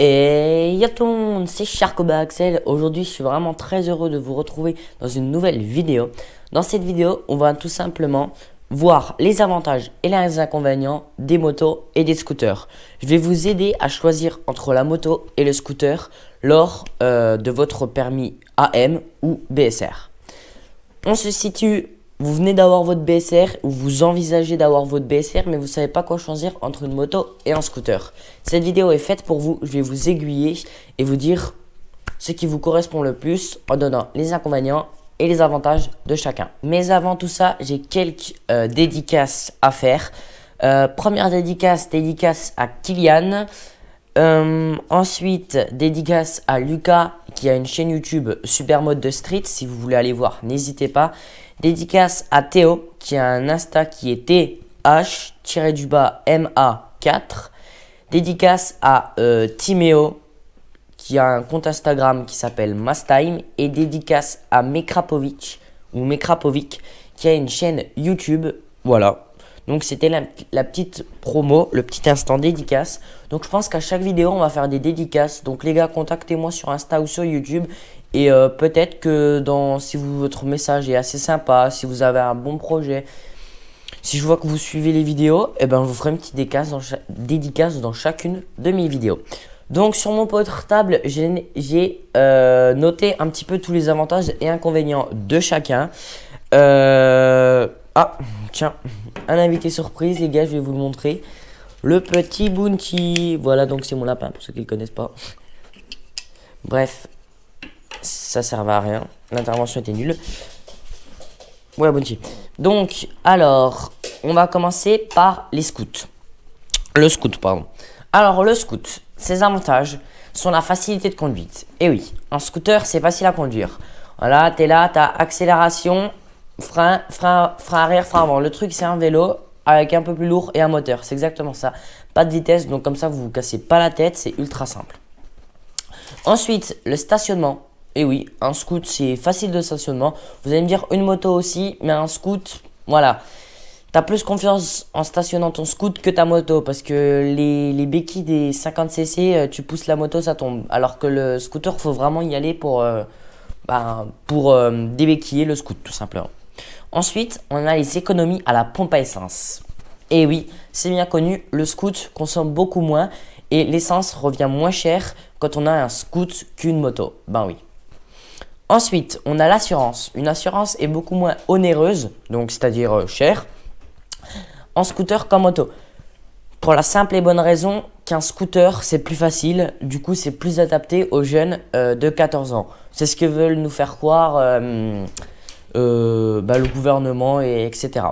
Et y'a tout le monde, c'est Sharkoba Axel. Aujourd'hui, je suis vraiment très heureux de vous retrouver dans une nouvelle vidéo. Dans cette vidéo, on va tout simplement voir les avantages et les inconvénients des motos et des scooters. Je vais vous aider à choisir entre la moto et le scooter lors de votre permis AM ou BSR. On se situe. Vous venez d'avoir votre BSR ou vous envisagez d'avoir votre BSR mais vous ne savez pas quoi choisir entre une moto et un scooter. Cette vidéo est faite pour vous. Je vais vous aiguiller et vous dire ce qui vous correspond le plus en donnant les inconvénients et les avantages de chacun. Mais avant tout ça, j'ai quelques dédicaces à faire. Première dédicace à Kylian. Ensuite, dédicace à Lucas qui a une chaîne YouTube Super Mode de Street. Si vous voulez aller voir, n'hésitez pas. Dédicace à Théo qui a un Insta qui est TH-MA4. Dédicace à Timéo qui a un compte Instagram qui s'appelle Mastime. Et dédicace à Mekrapovic qui a une chaîne YouTube. Voilà. Donc c'était la petite promo, le petit instant dédicace. Donc je pense qu'à chaque vidéo on va faire des dédicaces. Donc les gars, contactez-moi sur Insta ou sur YouTube. Et peut-être que si votre message est assez sympa, si vous avez un bon projet, si je vois que vous suivez les vidéos, eh ben je vous ferai une petite dédicace dans chacune de mes vidéos. Donc sur mon portable, j'ai noté un petit peu tous les avantages et inconvénients de chacun. Ah, tiens, un invité surprise, les gars, je vais vous le montrer. Le petit Bounty. Voilà, donc c'est mon lapin, pour ceux qui ne le connaissent pas. Bref, ça servait à rien. L'intervention était nulle. Voilà, Bounty. Donc, alors, on va commencer par les scouts. Le scoot, pardon. Alors, le scoot, ses avantages sont la facilité de conduite. Et oui, un scooter, c'est facile à conduire. Voilà, t'es là, t'as accélération, frein arrière, frein avant. Le truc, c'est un vélo avec un peu plus lourd et un moteur. C'est exactement ça. Pas de vitesse, donc comme ça, vous vous cassez pas la tête. C'est ultra simple. Ensuite, le stationnement. Et oui, un scoot, c'est facile de stationnement. Vous allez me dire une moto aussi, mais un scoot, voilà. Tu as plus confiance en stationnant ton scoot que ta moto parce que les béquilles des 50cc, tu pousses la moto, ça tombe. Alors que le scooter, il faut vraiment y aller pour débéquiller le scoot, tout simplement. Ensuite, on a les économies à la pompe à essence. Et oui, c'est bien connu, le scoot consomme beaucoup moins et l'essence revient moins cher quand on a un scoot qu'une moto. Ben oui. Ensuite, on a l'assurance. Une assurance est beaucoup moins onéreuse, donc c'est-à-dire chère, en scooter qu'en moto. Pour la simple et bonne raison qu'un scooter, c'est plus facile. Du coup, c'est plus adapté aux jeunes de 14 ans. C'est ce que veulent nous faire croire le gouvernement, etc.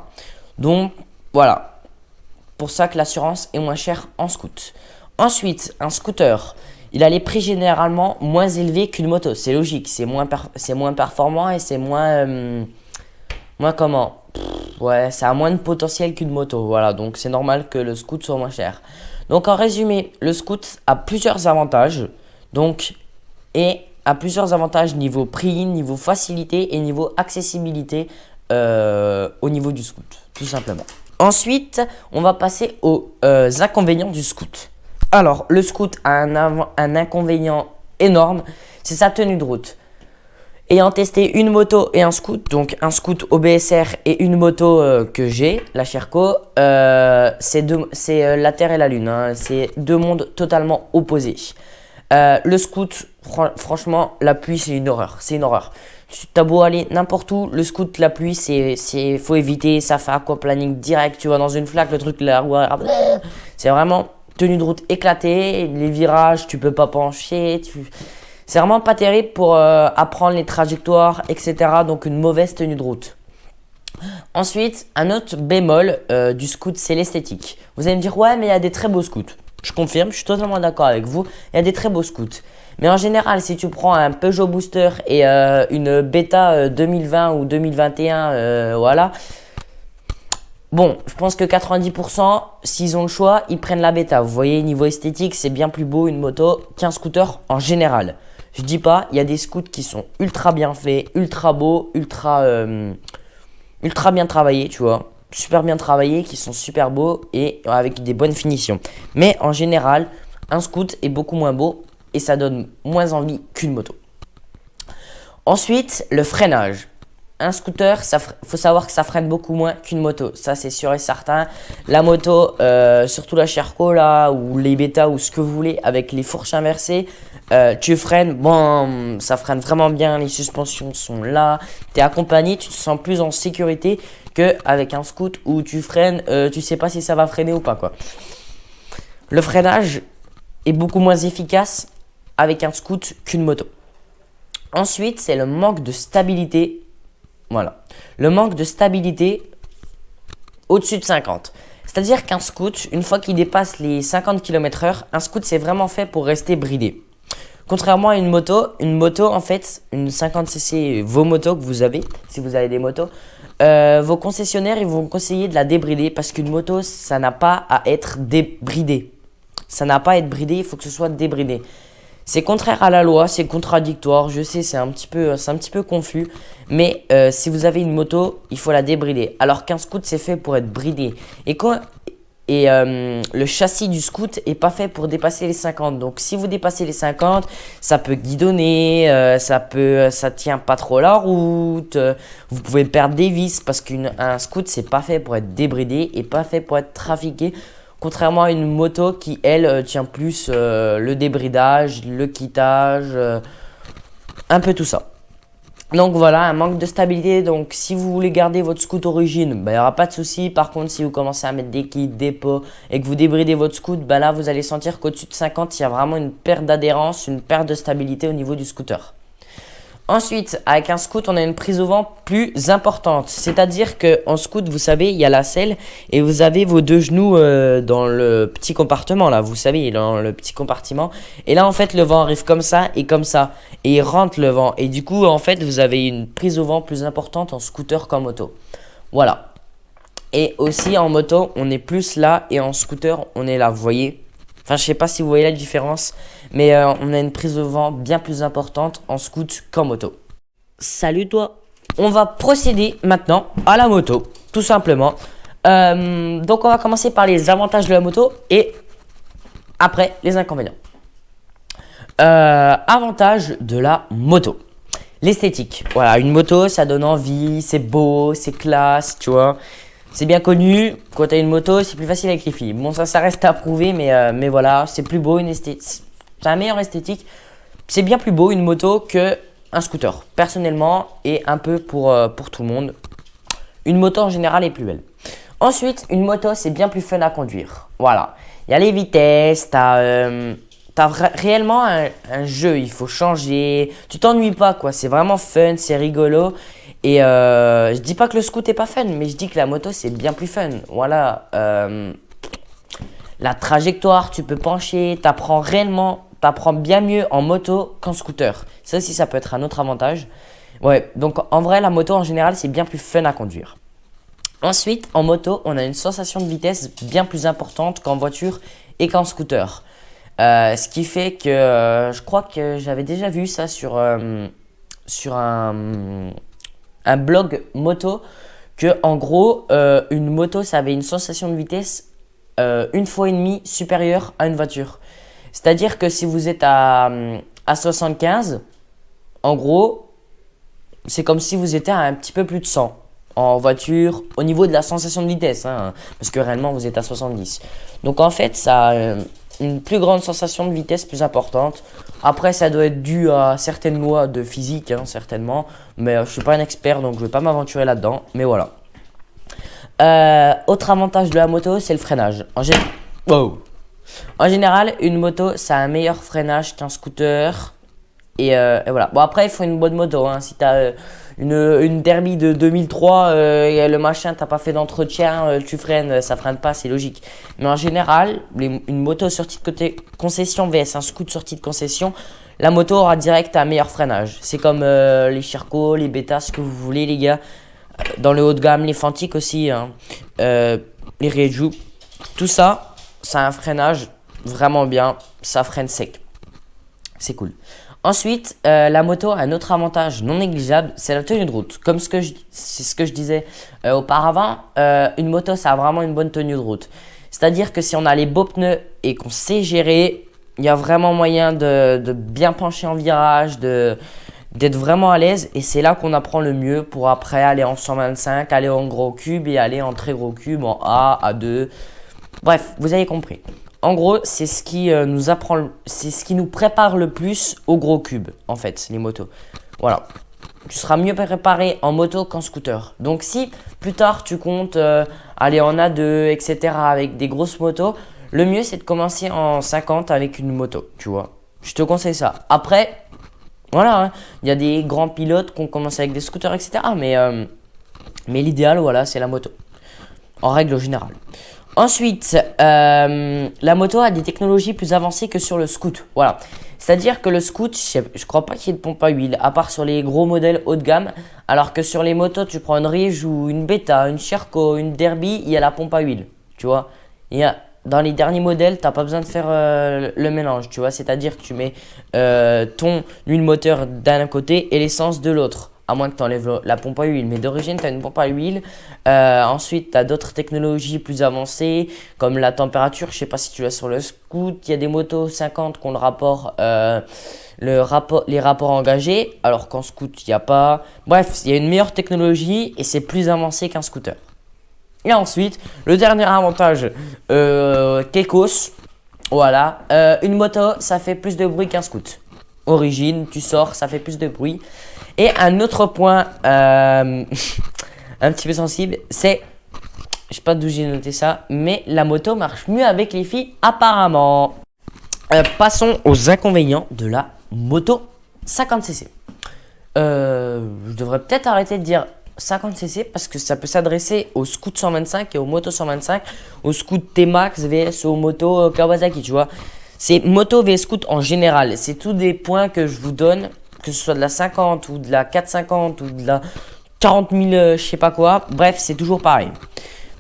Donc, voilà. Pour ça que l'assurance est moins chère en scoot. Ensuite, un scooter, il a les prix généralement moins élevés qu'une moto. C'est logique, c'est moins performant et c'est moins comment ouais, ça a moins de potentiel qu'une moto. Voilà, donc c'est normal que le scoot soit moins cher. Donc en résumé, le scoot a plusieurs avantages. Plusieurs avantages niveau prix, niveau facilité et niveau accessibilité au niveau du scoot, tout simplement. Ensuite, on va passer aux inconvénients du scoot. Alors, le scoot a un inconvénient énorme, c'est sa tenue de route. Ayant testé une moto et un scoot, donc un scoot au BSR et une moto que j'ai, la Sherco, c'est la Terre et la Lune. Hein, c'est deux mondes totalement opposés. Le scoot, franchement, la pluie, c'est une horreur. C'est une horreur. Tu as beau aller n'importe où, le scoot, la pluie, faut éviter. Ça fait aquaplaning direct. Tu vas dans une flaque, le truc, la roue, c'est vraiment tenue de route éclatée. Les virages, tu peux pas pencher. C'est vraiment pas terrible pour apprendre les trajectoires, etc. Donc une mauvaise tenue de route. Ensuite, un autre bémol du scoot, c'est l'esthétique. Vous allez me dire, ouais, mais il y a des très beaux scouts. Je confirme, je suis totalement d'accord avec vous. Il y a des très beaux scouts. Mais en général, si tu prends un Peugeot Booster et une Beta 2020 ou 2021, voilà. Bon, je pense que 90%, s'ils ont le choix, ils prennent la Beta. Vous voyez, niveau esthétique, c'est bien plus beau une moto qu'un scooter en général. Je dis pas, il y a des scouts qui sont ultra bien faits, ultra beaux, ultra bien travaillés, tu vois. Super bien travaillés, qui sont super beaux et avec des bonnes finitions. Mais en général, un scoot est beaucoup moins beau et ça donne moins envie qu'une moto. Ensuite, le freinage. Un scooter, faut savoir que ça freine beaucoup moins qu'une moto. Ça, c'est sûr et certain. La moto, surtout la Sherco là, ou les Beta ou ce que vous voulez, avec les fourches inversées, tu freines, bon, ça freine vraiment bien. Les suspensions sont là. Tu es accompagné, tu te sens plus en sécurité qu'avec un scoot où tu freines, tu sais pas si ça va freiner ou pas, quoi. Le freinage est beaucoup moins efficace avec un scoot qu'une moto. Ensuite, c'est le manque de stabilité. Voilà. Le manque de stabilité au-dessus de 50. C'est-à-dire qu'un scoot, une fois qu'il dépasse les 50 km/h, un scoot, c'est vraiment fait pour rester bridé. Contrairement à une moto, en fait, une 50cc, vos motos que vous avez, si vous avez des motos, vos concessionnaires, ils vont conseiller de la débrider parce qu'une moto, ça n'a pas à être débridé. Ça n'a pas à être bridé, il faut que ce soit débridé. C'est contraire à la loi, c'est contradictoire, je sais, c'est un petit peu confus. Mais si vous avez une moto, il faut la débrider. Alors qu'un scoot, c'est fait pour être bridé. Le châssis du scoot est pas fait pour dépasser les 50. Donc si vous dépassez les 50, ça peut guidonner, ça tient pas trop la route. Vous pouvez perdre des vis parce qu'un scoot, c'est pas fait pour être débridé et pas fait pour être trafiqué. Contrairement à une moto qui, elle, tient plus le débridage, le quittage, un peu tout ça. Donc voilà, un manque de stabilité. Donc si vous voulez garder votre scoot origine, il n'y aura pas de souci. Par contre, si vous commencez à mettre des kits, des pots et que vous débridez votre scoot, là vous allez sentir qu'au-dessus de 50, il y a vraiment une perte d'adhérence, une perte de stabilité au niveau du scooter. Ensuite, avec un scoot, on a une prise au vent plus importante. C'est-à-dire qu'en scoot, vous savez, il y a la selle et vous avez vos deux genoux dans le petit compartiment. Là, vous savez, dans le petit compartiment. Et là, en fait, le vent arrive comme ça. Et il rentre le vent. Et du coup, en fait, vous avez une prise au vent plus importante en scooter qu'en moto. Voilà. Et aussi, en moto, on est plus là. Et en scooter, on est là. Vous voyez ? Enfin, je sais pas si vous voyez la différence, mais on a une prise de vent bien plus importante en scoot qu'en moto. Salut toi. On va procéder maintenant à la moto, tout simplement. Donc, on va commencer par les avantages de la moto et après les inconvénients. Avantage de la moto. L'esthétique. Voilà, une moto, ça donne envie, c'est beau, c'est classe, tu vois. C'est bien connu, quand tu as une moto, c'est plus facile avec les filles. Bon, ça reste à prouver, mais voilà, c'est plus beau, c'est un meilleur esthétique. C'est bien plus beau une moto qu'un scooter, personnellement, et un peu pour tout le monde. Une moto en général est plus belle. Ensuite, une moto, c'est bien plus fun à conduire. Voilà, il y a les vitesses, t'as réellement un jeu, il faut changer. Tu t'ennuies pas, quoi, c'est vraiment fun, c'est rigolo. Et je dis pas que le scoot est pas fun, mais je dis que la moto c'est bien plus fun. Voilà, la trajectoire, tu peux pencher, t'apprends bien mieux en moto qu'en scooter. Ça aussi, ça peut être un autre avantage. Ouais, donc en vrai, la moto en général c'est bien plus fun à conduire. Ensuite, en moto, on a une sensation de vitesse bien plus importante qu'en voiture et qu'en scooter. Ce qui fait que je crois que j'avais déjà vu ça sur un blog moto, que en gros une moto ça avait une sensation de vitesse 1,5 fois supérieure à une voiture. C'est-à-dire que si vous êtes à 75, en gros c'est comme si vous étiez à un petit peu plus de 100 en voiture au niveau de la sensation de vitesse, hein, parce que réellement vous êtes à 70. Donc en fait ça a une plus grande sensation de vitesse plus importante. Après, ça doit être dû à certaines lois de physique, hein, certainement. Mais je ne suis pas un expert, donc je ne vais pas m'aventurer là-dedans. Mais voilà. Autre avantage de la moto, c'est le freinage. En général, une moto, ça a un meilleur freinage qu'un scooter. Et voilà. Bon, après, il faut une bonne moto. Hein. Si tu as une Derby de 2003, le machin, tu n'as pas fait d'entretien, tu freines, ça freine pas, c'est logique. Mais en général, une moto sortie de concession vs un scooter sorti de concession, la moto aura direct un meilleur freinage. C'est comme les Sherco, les Beta, ce que vous voulez, les gars. Dans le haut de gamme, les Fantic aussi, hein. Les Reju. Tout ça, ça a un freinage vraiment bien. Ça freine sec. C'est cool. Ensuite, la moto a un autre avantage non négligeable, c'est la tenue de route. C'est ce que je disais auparavant, une moto, ça a vraiment une bonne tenue de route. C'est-à-dire que si on a les beaux pneus et qu'on sait gérer, il y a vraiment moyen de bien pencher en virage, d'être vraiment à l'aise. Et c'est là qu'on apprend le mieux pour après aller en 125, aller en gros cube et aller en très gros cube, en A, A2. Bref, vous avez compris. En gros, c'est ce qui c'est ce qui nous prépare le plus au gros cube, en fait, les motos. Voilà. Tu seras mieux préparé en moto qu'en scooter. Donc si plus tard tu comptes aller en A2, etc. avec des grosses motos, le mieux c'est de commencer en 50 avec une moto, tu vois. Je te conseille ça. Après, voilà, hein, il y a des grands pilotes qui ont commencé avec des scooters, etc. Mais l'idéal, voilà, c'est la moto. En règle générale. Ensuite, la moto a des technologies plus avancées que sur le scoot. Voilà. C'est-à-dire que le scoot, je crois pas qu'il y ait de pompe à huile, à part sur les gros modèles haut de gamme. Alors que sur les motos, tu prends une Ridge ou une Beta, une Sherco, une Derby, il y a la pompe à huile. Tu vois, dans les derniers modèles, tu n'as pas besoin de faire le mélange. Tu vois, c'est-à-dire que tu mets ton huile moteur d'un côté et l'essence de l'autre. À moins que tu enlèves la pompe à huile. Mais d'origine, tu as une pompe à huile. Ensuite, tu as d'autres technologies plus avancées, comme la température. Je ne sais pas si tu l'as sur le scoot. Il y a des motos 50 qui ont les rapports engagés, alors qu'en scoot, il n'y a pas. Bref, il y a une meilleure technologie et c'est plus avancé qu'un scooter. Et ensuite, le dernier avantage, Kekos. Voilà. Une moto, ça fait plus de bruit qu'un scoot. Origine, tu sors, ça fait plus de bruit. Et un autre point un petit peu sensible, c'est, je sais pas d'où j'ai noté ça, mais la moto marche mieux avec les filles apparemment. Passons aux inconvénients de la moto 50cc. Je devrais peut-être arrêter de dire 50cc parce que ça peut s'adresser aux scoots 125 et aux motos 125, aux scoots T-Max vs aux motos Kawasaki, tu vois. C'est moto vs scoot en général, c'est tous des points que je vous donne, que ce soit de la 50 ou de la 450 ou de la 40 000 je sais pas quoi, bref c'est toujours pareil.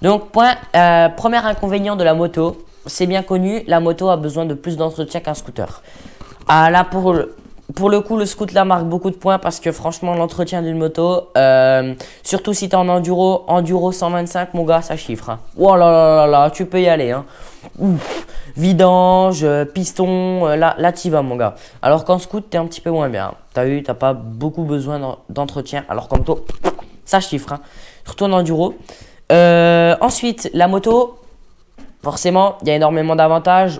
Donc premier inconvénient de la moto, c'est bien connu, la moto a besoin de plus d'entretien qu'un scooter. Ah là pour le coup le scoot là marque beaucoup de points parce que franchement l'entretien d'une moto, surtout si tu es en enduro 125 mon gars ça chiffre. Hein. Oh là là là là, tu peux y aller. Hein. Ouf. Vidange, piston, là t'y vas mon gars. Alors qu'en scoot t'es un petit peu moins bien. T'as vu, t'as pas beaucoup besoin d'entretien. Alors qu'en moto, ça chiffre. Hein. Surtout en enduro. Ensuite, la moto, forcément, il y a énormément d'avantages.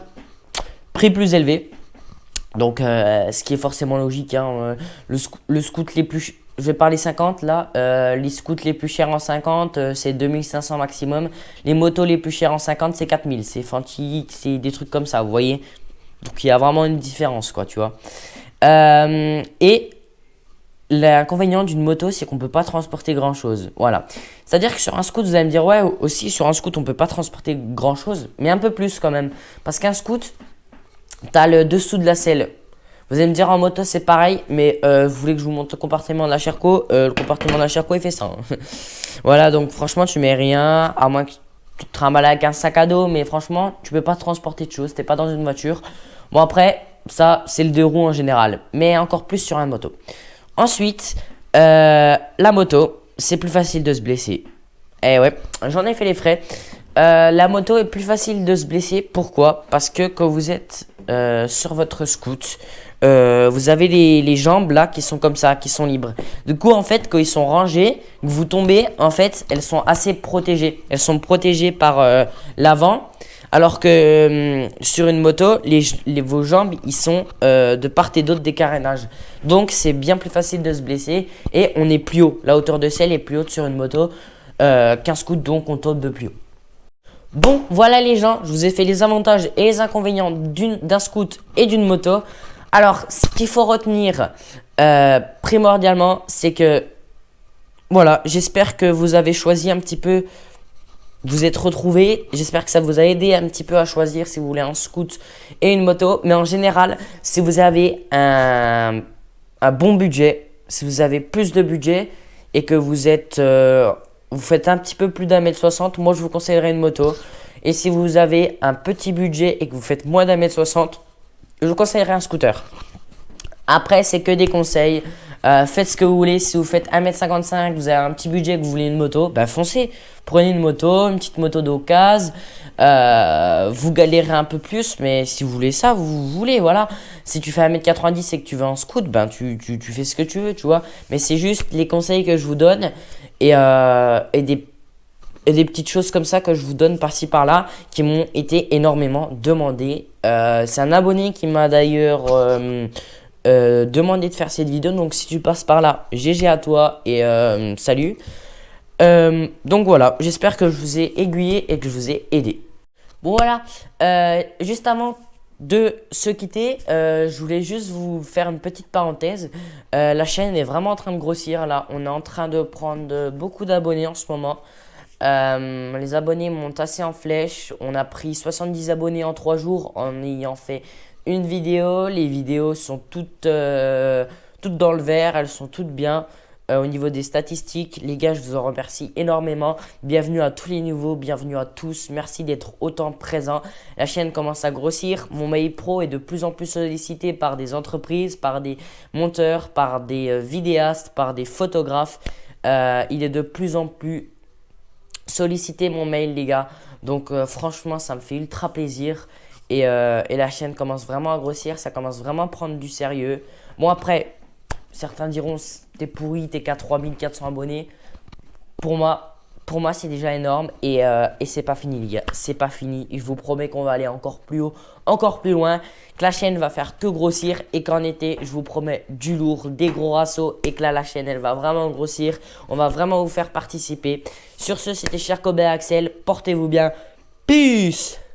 Prix plus élevé. Donc, ce qui est forcément logique. Hein, le scoot les plus... Je vais parler 50 là. Les scoots les plus chers en 50, c'est 2500 maximum. Les motos les plus chères en 50, c'est 4000. C'est Fantique, c'est des trucs comme ça, vous voyez. Donc, il y a vraiment une différence, quoi, tu vois. Et l'inconvénient d'une moto, c'est qu'on ne peut pas transporter grand-chose. Voilà. C'est-à-dire que sur un scoot, vous allez me dire, ouais, aussi sur un scoot, on ne peut pas transporter grand-chose. Mais un peu plus quand même. Parce qu'un scoot, tu as le dessous de la selle. Vous allez me dire en moto c'est pareil, mais vous voulez que je vous montre le compartiment de la Sherco, le compartiment de la Sherco il fait ça. Hein. Voilà, donc franchement tu mets rien, à moins que tu te trimbales avec un sac à dos, mais franchement tu peux pas transporter de choses, t'es pas dans une voiture. Bon après, ça c'est le deux roues en général, mais encore plus sur une moto. Ensuite, la moto, c'est plus facile de se blesser. Eh ouais, j'en ai fait les frais. La moto est plus facile de se blesser, pourquoi? Parce que quand vous êtes sur votre scoot, vous avez les jambes là qui sont comme ça, qui sont libres. Du coup en fait quand ils sont rangés, que vous tombez, en fait elles sont assez protégées. Elles sont protégées par l'avant. Alors que sur une moto, vos jambes ils sont de part et d'autre des carénages. Donc c'est bien plus facile de se blesser et on est plus haut. La hauteur de selle est plus haute sur une moto qu'un scoot, donc on tombe de plus haut. Bon, voilà les gens, je vous ai fait les avantages et les inconvénients d'un scoot et d'une moto. Alors, ce qu'il faut retenir primordialement, c'est que, voilà, j'espère que vous avez choisi un petit peu, vous êtes retrouvés. J'espère que ça vous a aidé un petit peu à choisir si vous voulez un scoot et une moto. Mais en général, si vous avez un bon budget, si vous avez plus de budget et que vous faites un petit peu plus d'1m60, moi je vous conseillerais une moto. Et si vous avez un petit budget et que vous faites moins d'1m60, je vous conseillerais un scooter. Après, c'est que des conseils. Faites ce que vous voulez. Si vous faites 1m55, vous avez un petit budget, que vous voulez une moto, bah foncez. Prenez une moto, une petite moto d'occasion. Vous galérez un peu plus, mais si vous voulez ça, vous voulez, voilà. Si tu fais 1m90 et que tu veux en scoot, ben tu fais ce que tu veux, tu vois. Mais c'est juste les conseils que je vous donne et des petites choses comme ça que je vous donne par-ci par-là qui m'ont été énormément demandées. C'est un abonné qui m'a d'ailleurs demandé de faire cette vidéo. Donc si tu passes par là, GG à toi et salut. Donc voilà, j'espère que je vous ai aiguillé et que je vous ai aidé. Bon voilà, juste avant de se quitter, je voulais juste vous faire une petite parenthèse. La chaîne est vraiment en train de grossir là. On est en train de prendre beaucoup d'abonnés en ce moment. Les abonnés montent assez en flèche. On a pris 70 abonnés en 3 jours en ayant fait une vidéo. Les vidéos sont toutes dans le vert, elles sont toutes bien. Au niveau des statistiques, les gars, je vous en remercie énormément. Bienvenue à tous les nouveaux, bienvenue à tous. Merci d'être autant présents. La chaîne commence à grossir. Mon mail pro est de plus en plus sollicité par des entreprises, par des monteurs, par des vidéastes, par des photographes. Il est de plus en plus sollicité mon mail, les gars. Donc franchement, ça me fait ultra plaisir. Et la chaîne commence vraiment à grossir. Ça commence vraiment à prendre du sérieux. Bon, après, certains diront t'es pourri, t'es qu'à 3400 abonnés. Pour moi, c'est déjà énorme et c'est pas fini, les gars. C'est pas fini. Je vous promets qu'on va aller encore plus haut, encore plus loin. Que la chaîne va faire que grossir et qu'en été, je vous promets du lourd, des gros rassos et que là, la chaîne, elle va vraiment grossir. On va vraiment vous faire participer. Sur ce, c'était cher Kobe et Axel. Portez-vous bien. Peace!